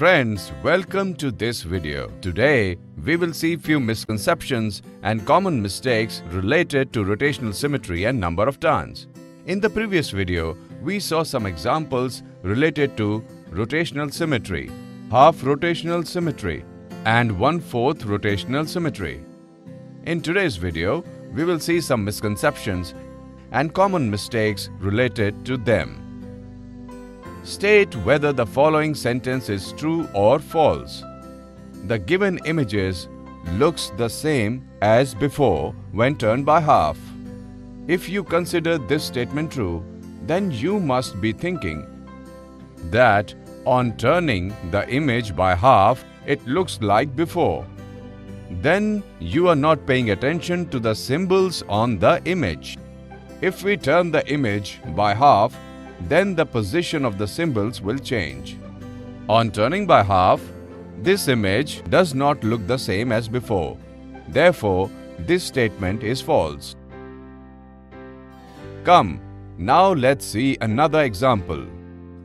friends, welcome to this video. Today, we will see few misconceptions and common mistakes related to rotational symmetry and number of turns. In the previous video, we saw some examples related to rotational symmetry, half rotational symmetry, and 1/4 rotational symmetry. In today's video, we will see some misconceptions and common mistakes related to them. State whether the following sentence is true or false. The given images looks the same as before when turned by half. If you consider this statement true, then you must be thinking that on turning the image by half, it looks like before. Then you are not paying attention to the symbols on the image. If we turn the image by half, then the position of the symbols will change. On turning by half, this image does not look the same as before. Therefore, this statement is false. Come, now let's see another example.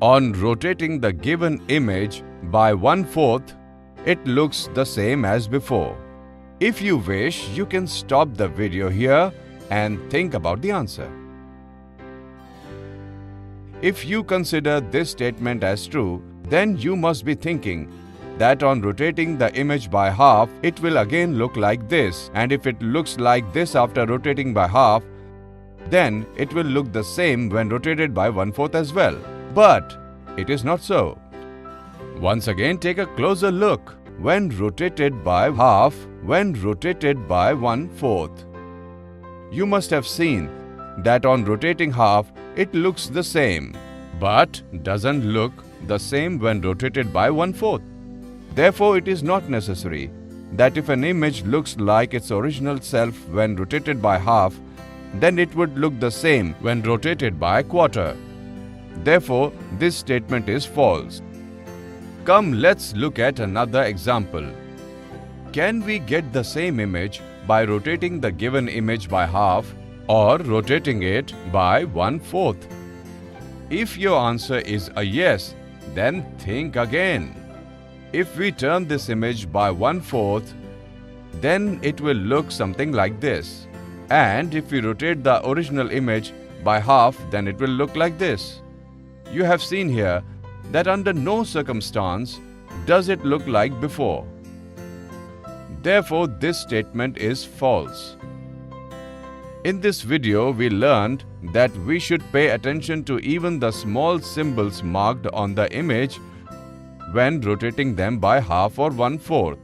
On rotating the given image by 1/4, it looks the same as before. If you wish, you can stop the video here and think about the answer. If you consider this statement as true, then you must be thinking that on rotating the image by half, it will again look like this, and if it looks like this after rotating by half, then it will look the same when rotated by 1/4 as well. But it is not so. Once again, take a closer look. When rotated by half, when rotated by 1/4, you must have seen that on rotating half, it looks the same, but doesn't look the same when rotated by 1/4. Therefore, it is not necessary that if an image looks like its original self when rotated by half, then it would look the same when rotated by a quarter. Therefore, this statement is false. Come, let's look at another example. Can we get the same image by rotating the given image by half or rotating it by 1/4? If your answer is a yes, then think again. If we turn this image by 1/4, then it will look something like this. And if we rotate the original image by half, then it will look like this. You have seen here that under no circumstance does it look like before. Therefore, this statement is false. In this video, we learned that we should pay attention to even the small symbols marked on the image when rotating them by half or 1/4.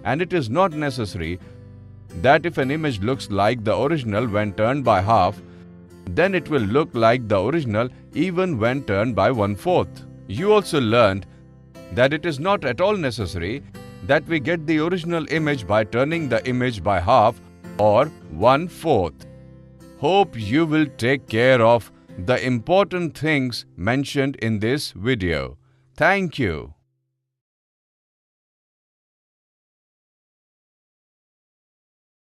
And it is not necessary that if an image looks like the original when turned by half, then it will look like the original even when turned by 1/4. You also learned that it is not at all necessary that we get the original image by turning the image by half or 1/4. Hope you will take care of the important things mentioned in this video. Thank you.